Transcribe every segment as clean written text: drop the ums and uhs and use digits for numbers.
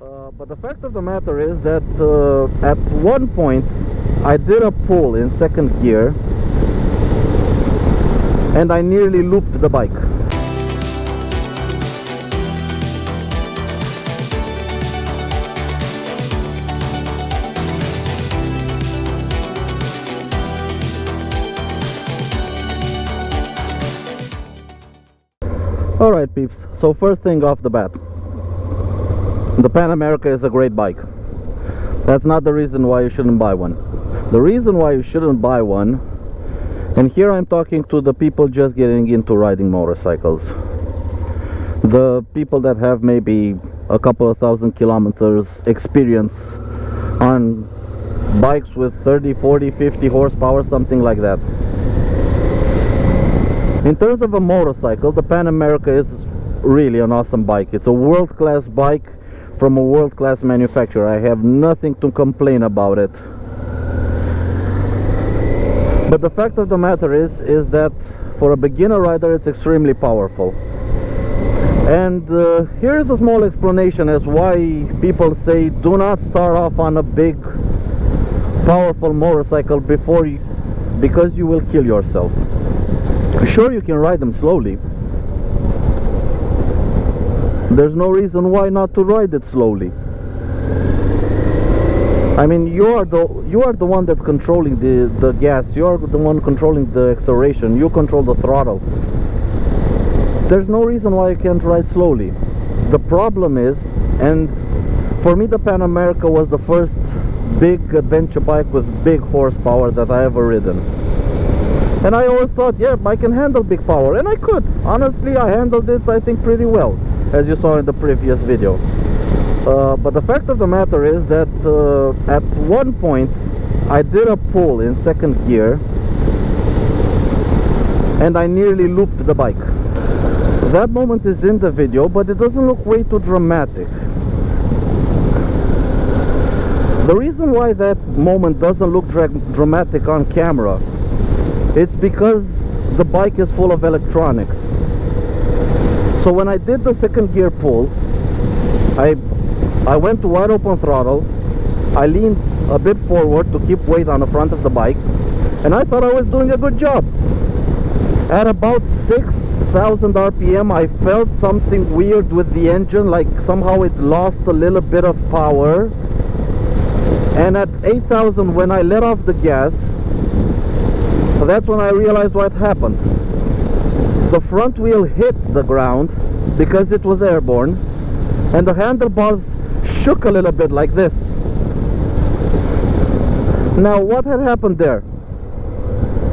But the fact of the matter is that at one point I did a pull in second gear and I nearly looped the bike. Alright peeps, so first thing off the bat, the Pan America is a great bike. That's not the reason why you shouldn't buy one. The reason why you shouldn't buy one, and here I'm talking to the people just getting into riding motorcycles, the people that have maybe a couple of thousand kilometers experience on bikes with 30, 40, 50 horsepower, something like that. In terms of a motorcycle, the Pan America is really an awesome bike. It's a world-class bike from a world-class manufacturer. I have nothing to complain about it. But the fact of the matter is that for a beginner rider it's extremely powerful. And here is a small explanation as why people say do not start off on a big powerful motorcycle because you will kill yourself. Sure, you can ride them slowly. There's no reason why not to ride it slowly. I mean, you are the one that's controlling the gas. You are the one controlling the acceleration. You control the throttle. There's no reason why you can't ride slowly. The problem is, and for me the Pan America was the first big adventure bike with big horsepower that I ever ridden. And I always thought, yeah, I can handle big power, and I could. Honestly, I handled it, I think, pretty well, as you saw in the previous video. But the fact of the matter is that at one point I did a pull in second gear and I nearly looped the bike. That moment is in the video, but it doesn't look way too dramatic. The reason why that moment doesn't look dramatic on camera, it's because the bike is full of electronics. So when I did the second gear pull, I went to wide open throttle, I leaned a bit forward to keep weight on the front of the bike, and I thought I was doing a good job. At about 6,000 RPM I felt something weird with the engine, like somehow it lost a little bit of power, and at 8,000 when I let off the gas, that's when I realized what happened. The front wheel hit the ground because it was airborne, and the handlebars shook a little bit like this. Now what had happened there?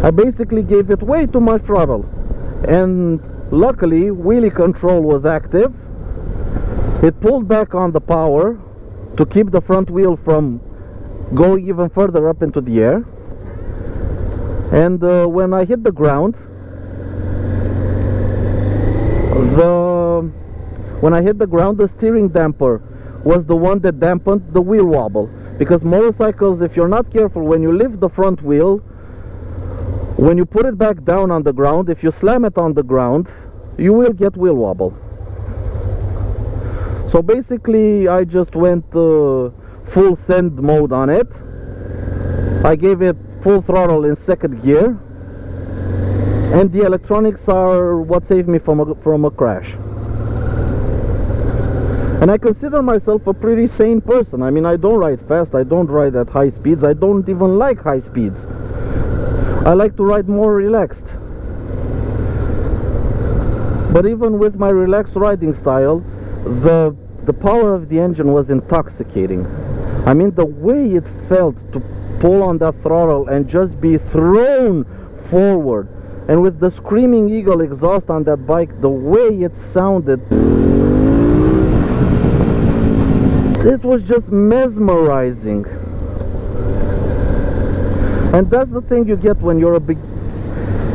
I basically gave it way too much throttle, and luckily wheelie control was active. It pulled back on the power to keep the front wheel from going even further up into the air. And when I hit the ground, the steering damper was the one that dampened the wheel wobble. Because motorcycles, if you're not careful, when you lift the front wheel, when you put it back down on the ground, if you slam it on the ground, you will get wheel wobble. So basically I just went full send mode on it. I gave it full throttle in second gear, and the electronics are what saved me from a crash. And I consider myself a pretty sane person. I mean, I don't ride fast, I don't ride at high speeds, I don't even like high speeds. I like to ride more relaxed. But even with my relaxed riding style, the power of the engine was intoxicating. I mean, the way it felt to pull on that throttle and just be thrown forward, and with the Screaming Eagle exhaust on that bike, the way it sounded, it was just mesmerizing. And that's the thing you get when you're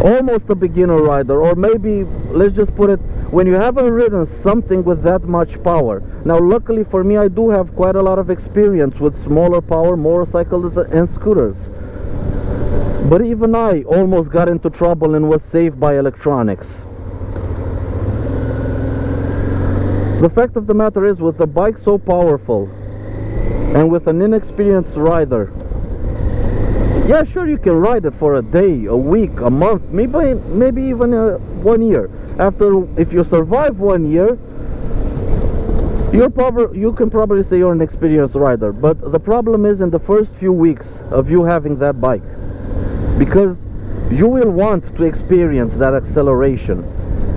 almost a beginner rider, or maybe, let's just put it, when you haven't ridden something with that much power. Now luckily for me, I do have quite a lot of experience with smaller power motorcycles and scooters, but even I almost got into trouble and was saved by electronics. The fact of the matter is, with a bike so powerful and with an inexperienced rider, yeah, sure, you can ride it for a day, a week, a month, maybe even 1 year. After, if you survive 1 year, you can probably say you're an experienced rider. But the problem is in the first few weeks of you having that bike, because you will want to experience that acceleration,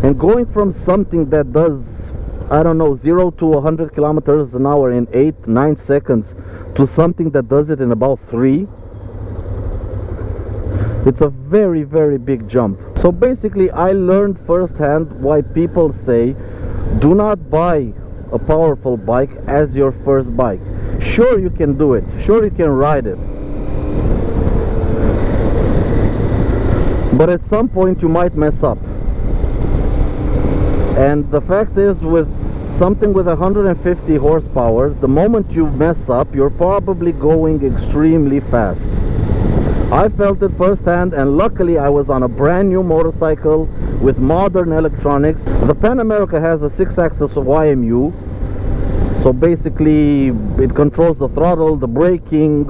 and going from something that does, I don't know, 0 to 100 kilometers an hour in 8-9 seconds to something that does it in about 3, it's a very, very big jump. So basically, I learned firsthand why people say do not buy a powerful bike as your first bike. Sure, you can do it, sure, you can ride it, but at some point you might mess up. And the fact is, with something with 150 horsepower, the moment you mess up, you're probably going extremely fast. I felt it firsthand, and luckily I was on a brand new motorcycle with modern electronics. The Pan America has a 6-axis YMU, so basically it controls the throttle, the braking,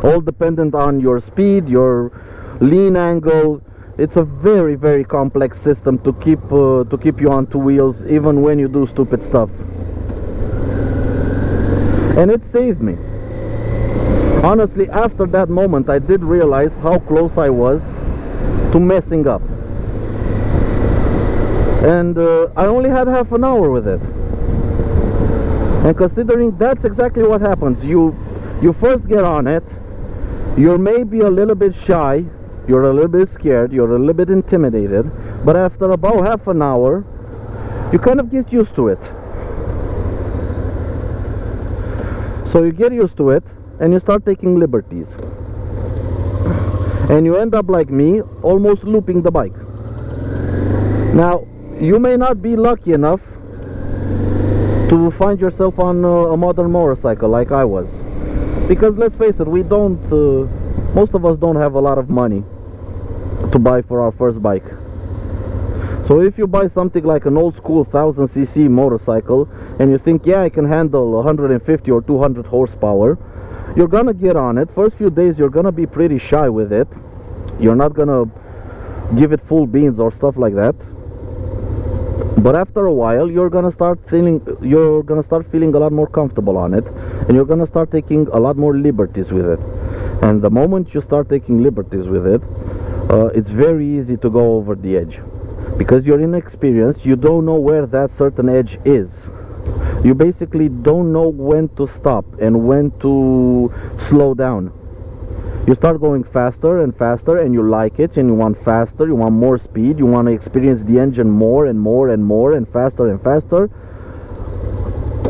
all dependent on your speed, your lean angle. It's a very, very complex system to keep you on two wheels even when you do stupid stuff. And it saved me. Honestly, after that moment, I did realize how close I was to messing up. And I only had half an hour with it. And considering that's exactly what happens, you first get on it, you're maybe a little bit shy, you're a little bit scared, you're a little bit intimidated, but after about half an hour, you kind of get used to it. So you get used to it, and you start taking liberties, and you end up like me, almost looping the bike. Now, you may not be lucky enough to find yourself on a modern motorcycle like I was, because let's face it, most of us don't have a lot of money to buy for our first bike. So if you buy something like an old school 1000cc motorcycle and you think, yeah, I can handle 150 or 200 horsepower, you're gonna get on it. First few days you're gonna be pretty shy with it. You're not gonna give it full beans or stuff like that. But after a while, you're gonna start feeling a lot more comfortable on it, and you're gonna start taking a lot more liberties with it. And the moment you start taking liberties with it, it's very easy to go over the edge, because you're inexperienced. You don't know where that certain edge is. You basically don't know when to stop and when to slow down. You start going faster and faster, and you like it, and you want faster, you want more speed, you want to experience the engine more and more and more, and faster,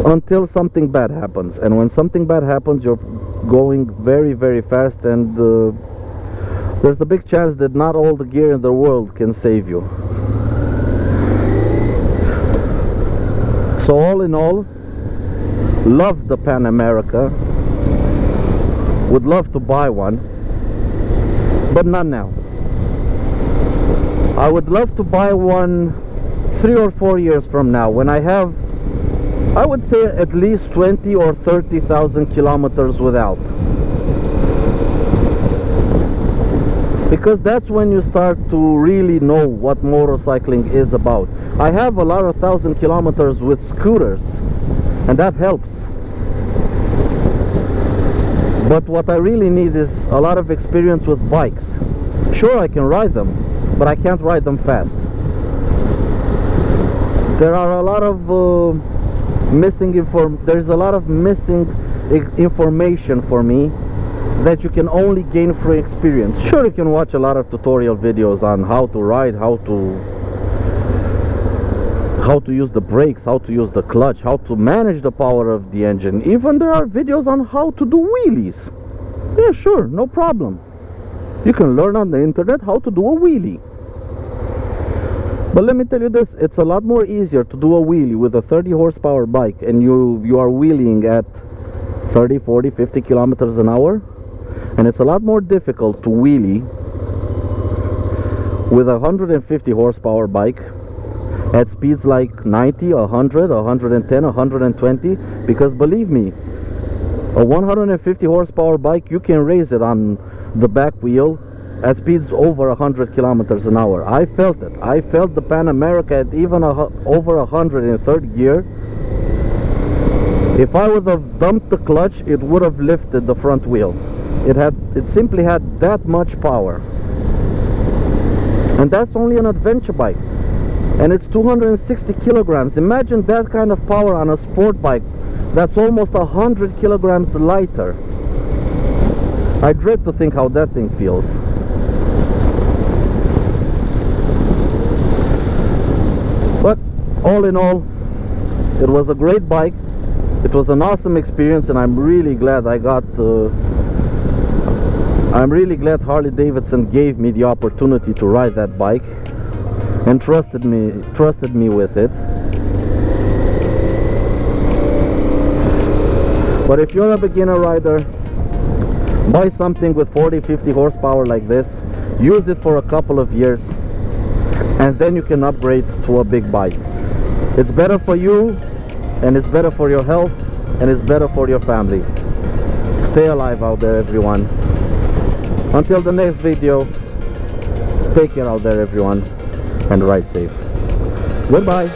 until something bad happens. And when something bad happens, you're going very, very fast, and there's a big chance that not all the gear in the world can save you. So all in all, love the Pan America, would love to buy one, but not now. I would love to buy one 3 or 4 years from now, when I have, I would say, at least 20 or 30,000 kilometers without. Because that's when you start to really know what motorcycling is about. I have a lot of 1,000 kilometers with scooters, and that helps. But what I really need is a lot of experience with bikes. Sure, I can ride them, but I can't ride them fast. There are a lot of there's a lot of missing information for me that you can only gain through experience. Sure, you can watch a lot of tutorial videos on how to ride, how to use the brakes, how to use the clutch, how to manage the power of the engine. Even there are videos on how to do wheelies. Yeah, sure, no problem. You can learn on the internet how to do a wheelie. But let me tell you this, it's a lot more easier to do a wheelie with a 30 horsepower bike, and you are wheeling at 30, 40, 50 kilometers an hour. And it's a lot more difficult to wheelie with a 150 horsepower bike at speeds like 90, 100, 110, 120, because believe me, a 150 horsepower bike, you can raise it on the back wheel at speeds over 100 kilometers an hour. I felt it. I felt the Pan America at even over 100 in third gear. If I would have dumped the clutch, it would have lifted the front wheel. It simply had that much power. And that's only an adventure bike. And it's 260 kilograms. Imagine that kind of power on a sport bike that's almost 100 kilograms lighter. I dread to think how that thing feels. But all in all, it was a great bike. It was an awesome experience, and I'm really glad Harley-Davidson gave me the opportunity to ride that bike and trusted me with it. But if you're a beginner rider, buy something with 40-50 horsepower like this, use it for a couple of years, and then you can upgrade to a big bike. It's better for you, and it's better for your health, and it's better for your family. Stay alive out there, everyone. Until the next video, take care out there, everyone, and ride safe. Goodbye.